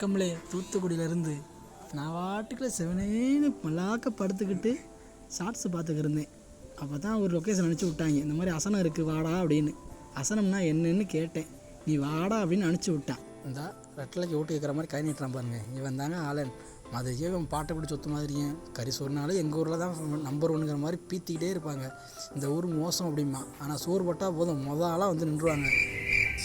கம்லே தூத்துக்குடியிலேருந்து நான் வாட்டுக்குள்ள செவனேன்னு மல்லாக்க படுத்துக்கிட்டு ஷார்ட்ஸு பார்த்துக்கிருந்தேன். அப்போ தான் ஒரு லொக்கேஷன் அனுப்பிச்சி விட்டாங்க, இந்த மாதிரி அசனம் இருக்குது வாடா அப்படின்னு. அசனம்னா என்னன்னு கேட்டேன், நீ வாடா அப்படின்னு அனுப்பிச்சி விட்டான். இந்த ரெட்டலைக்கு ஓட்டு கேட்குற மாதிரி கை நீட்டுறான் பாருங்க, இவன் தாங்க ஆலன். மதுரையே இவன் பாட்டை பிடிச்சி சொத்து மாதிரிங்க. கறி சோறுனாலும் எங்கள் ஊரில் தான் நம்பர் ஒன்றுங்கிற மாதிரி பீத்திக்கிட்டே இருப்பாங்க. இந்த ஊர் மோசம் அப்படிமா, ஆனால் சோறு போட்டால் போதும் ஆளாக வந்து நின்றுவாங்க.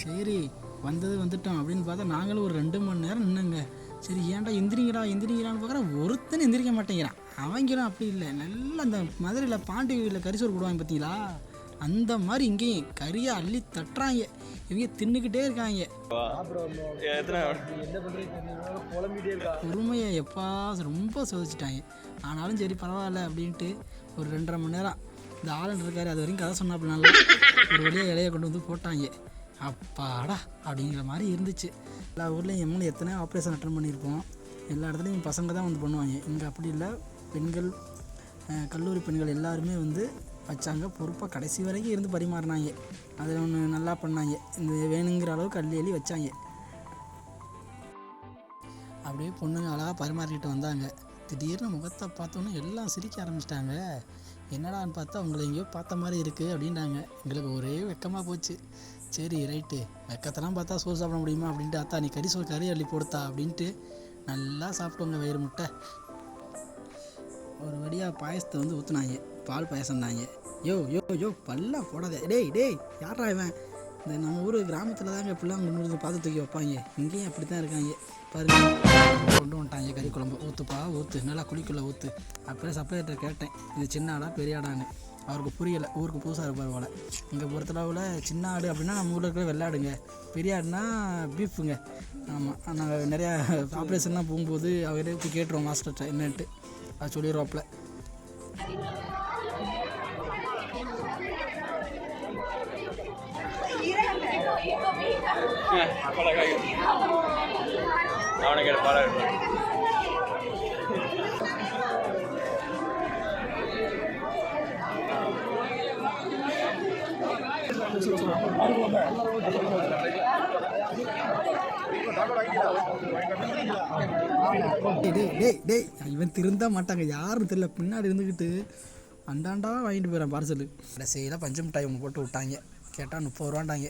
சரி வந்துட்டோம் அப்படின்னு பார்த்தா நாங்களும் ஒரு 2 மணி நேரம் நின்னுங்க. சரி ஏன்டா எந்திரிங்கிறான்னு பார்க்குறேன், ஒருத்தனை எந்திரிக்க மாட்டேங்கிறான். அவங்களும் அப்படி இல்லை, நல்லா அந்த மதுரையில் பாண்டியில் கறி சோறு போடுவாங்க பார்த்தீங்களா, அந்த மாதிரி இங்கேயும் கறியை அள்ளி தட்டுறாங்க. இவங்க தின்னுக்கிட்டே இருக்காங்க. பொறுமையை எப்பா ரொம்ப சோதிச்சிட்டாங்க. ஆனாலும் சரி பரவாயில்ல அப்படின்ட்டு ஒரு 2.5 மணி நேரம் இந்த ஆளன் இருக்காரு, அது வரைக்கும் கதை சொன்னாப்புனால ஒரு வழியாக இலையை கொண்டு வந்து போட்டாங்க. அப்பாடா அப்படிங்கிற மாதிரி இருந்துச்சு. எல்லா ஊர்லேயும் எம்மனு எத்தனையோ ஆப்ரேஷன் அட்டன் பண்ணியிருப்போம், எல்லா இடத்துலையும் பசங்க தான் வந்து பண்ணுவாங்க. இங்கே அப்படி இல்லை, பெண்கள் கல்லூரி பெண்கள் எல்லாருமே வந்து வச்சாங்க. பொறுப்பாக கடைசி வரைக்கும் இருந்து பரிமாறினாங்க. அதில் ஒன்று நல்லா பண்ணாங்க, இந்த வேணுங்கிற அளவுக்கு அள்ளி வச்சாங்க. அப்படியே பொண்ணுங்க அழகாக பரிமாறிக்கிட்டு வந்தாங்க. திடீர்னு முகத்தை பார்த்தோன்னே எல்லாம் சிரிக்க ஆரம்பிச்சிட்டாங்க. என்னடான்னு பார்த்தா உங்களை எங்கேயோ பார்த்த மாதிரி இருக்குது அப்படின்ட்டாங்க. எங்களுக்கு ஒரே வெக்கமாக போச்சு. சரி ரைட்டு, வெக்கத்தெல்லாம் பார்த்தா சோறு சாப்பிட முடியுமா அப்படின்ட்டு, அத்தா நீ கறி அள்ளி போடுத்தா அப்படின்ட்டு நல்லா சாப்பிட்டோங்க வயிறு முட்டை. ஒரு வழியாக பாயசத்தை வந்து ஊற்றுனாங்க, பால் பாயசம்னாங்க. யோ பல்லாம் போடாதே, டேய் யாரா இவன்? இந்த நம்ம ஊர் கிராமத்தில் தாங்க இப்படிலாம் முன்னூறு பார்த்து தூக்கி வைப்பாங்க, இங்கேயும் அப்படி தான் இருக்காங்க பாருங்க. கொண்டு வந்துட்டாங்க கறி குழம்பு, ஊற்று நல்லா குழிக்குள்ளே ஊற்று. அப்படியே சப்ளைட்டர் கேட்டேன், இது சின்ன ஆடா பெரிய ஆடான்னு. அவருக்கு புரியலை, ஊருக்கு புதுசாக இருப்பார் போல். இங்கே பொறுத்தளவில் சின்ன ஆடு அப்படின்னா நம்ம ஊரில் இருக்கிற வெள்ளாடுங்க, பெரிய ஆடுனா பீஃபுங்க. ஆமாம், நாங்கள் நிறையா ஆப்ரேஷன்லாம் போகும்போது அவரே போய் கேட்டுருவோம் மாஸ்டர்கிட்ட என்னன்ட்டு, அது சொல்லிடுவாப்பில். டேய் இவன் திருந்த மாட்டாங்க, யாரும் தெரியல, பின்னாடி இருந்துக்கிட்டு அண்டாண்டா வாங்கிட்டு போயிடறான் பார்சலு. கடைசியில் பஞ்சு மிட்டாய் ஒன்று போட்டு விட்டாங்க, கேட்டால் 30 ரூபாண்டாங்க.